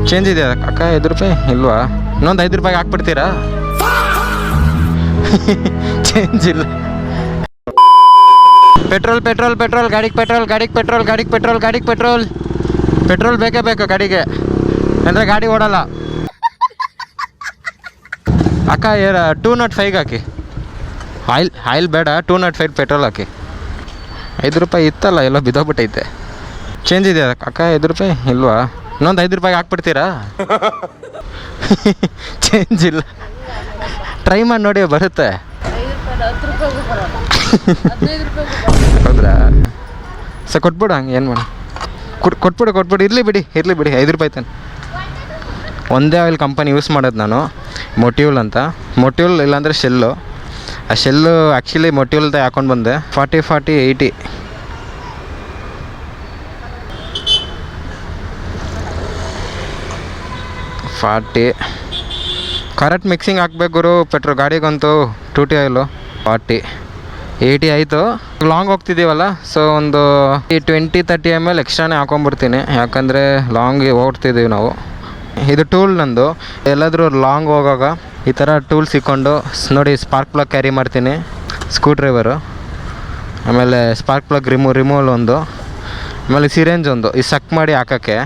Change ಇದೆಯಾ ಅಕ್ಕ? 5 ರೂಪಾಯಿ ಇಲ್ವಾ? ಇನ್ನೊಂದು 5 ರೂಪಾಯಿಗೆ ಹಾಕ್ಬಿಡ್ತೀರಾ? ಚೇಂಜ್ ಇಲ್ಲ. ಪೆಟ್ರೋಲ್ ಪೆಟ್ರೋಲ್ ಪೆಟ್ರೋಲ್ ಗಾಡಿಗೆ ಪೆಟ್ರೋಲ್, ಗಾಡಿಗೆ ಪೆಟ್ರೋಲ್, ಗಾಡಿಗೆ ಪೆಟ್ರೋಲ್, ಗಾಡಿಗೆ ಪೆಟ್ರೋಲ್. ಪೆಟ್ರೋಲ್ ಬೇಕೇ ಬೇಕು ಗಾಡಿಗೆ, ಅಂದರೆ ಗಾಡಿ ಓಡಲ್ಲ. ಅಕ್ಕ 205 ಹಾಕಿ. ಆಯಿಲ್ ಬೇಡ, 205 ಪೆಟ್ರೋಲ್ ಹಾಕಿ. 5 ರೂಪಾಯಿ ಇತ್ತಲ್ಲ, ಎಲ್ಲ ಬಿದ್ದೋಗ್ಬಿಟ್ಟೈತೆ. ಚೇಂಜ್ ಇದೆಯಾ ಅಕ್ಕ? 5 ರೂಪಾಯಿ ಇಲ್ವಾ? ಇನ್ನೊಂದು 5 ರೂಪಾಯಿಗೆ ಹಾಕ್ಬಿಡ್ತೀರಾ? ಚೇಂಜ್ ಇಲ್ಲ. ಟ್ರೈ ಮಾಡಿ ನೋಡಿ, ಬರುತ್ತೆ. ಹೌದ್ರಾ? ಸರ್ ಕೊಟ್ಬಿಡು, ಹಂಗೆ ಏನು ಮಾಡಿ ಕೊಟ್ಬಿಡು. ಇರಲಿ ಬಿಡಿ 5 ರೂಪಾಯಿ ತಾನೆ. ಒಂದೇ ಆಯಿಲ್ ಕಂಪನಿ ಯೂಸ್ ಮಾಡೋದು ನಾನು, ಮೊಟ್ಯೂಲ್ ಅಂತ. ಮೊಟ್ಯೂಲ್ ಇಲ್ಲಾಂದರೆ ಶೆಲ್ಲು. ಆ ಶೆಲ್ಲು ಆ್ಯಕ್ಚುಲಿ ಮೊಟ್ಯೂಲ್ದ ಹಾಕೊಂಡು ಬಂದೆ. 40 80 40 ಕರೆಕ್ಟ್ ಮಿಕ್ಸಿಂಗ್ ಹಾಕ್ಬೇಕು ಗುರು. ಪೆಟ್ರೋಲ್ ಗಾಡಿಗಂತೂ 2T ಆಯಿಲು 40 80 ಆಯಿತು. ಲಾಂಗ್ ಹೋಗ್ತಿದ್ದೀವಲ್ಲ, ಸೊ ಒಂದು 20-30 ml ಎಕ್ಸ್ಟ್ರಾನೇ ಹಾಕೊಂಡ್ಬಿಡ್ತೀನಿ, ಯಾಕಂದರೆ ಲಾಂಗ್ ಓಡ್ತಿದ್ದೀವಿ ನಾವು. ಇದು ಟೂಲ್ ನಂದು. ಎಲ್ಲಾದರೂ ಲಾಂಗ್ ಹೋಗಾಗ ಈ ಥರ ಟೂಲ್ ಸಿಕ್ಕೊಂಡು ನೋಡಿ, ಸ್ಪಾರ್ಕ್ ಪ್ಲಗ್ ಕ್ಯಾರಿ ಮಾಡ್ತೀನಿ, ಸ್ಕ್ರೂ ಡ್ರೈವರು, ಆಮೇಲೆ ಸ್ಪಾರ್ಕ್ ಪ್ಲಗ್ ರಿಮೂವಲ್ ಒಂದು, ಆಮೇಲೆ ಸಿರೇಂಜ್ ಒಂದು, ಈ ಸಕ್ ಮಾಡಿ ಹಾಕೋಕ್ಕೆ.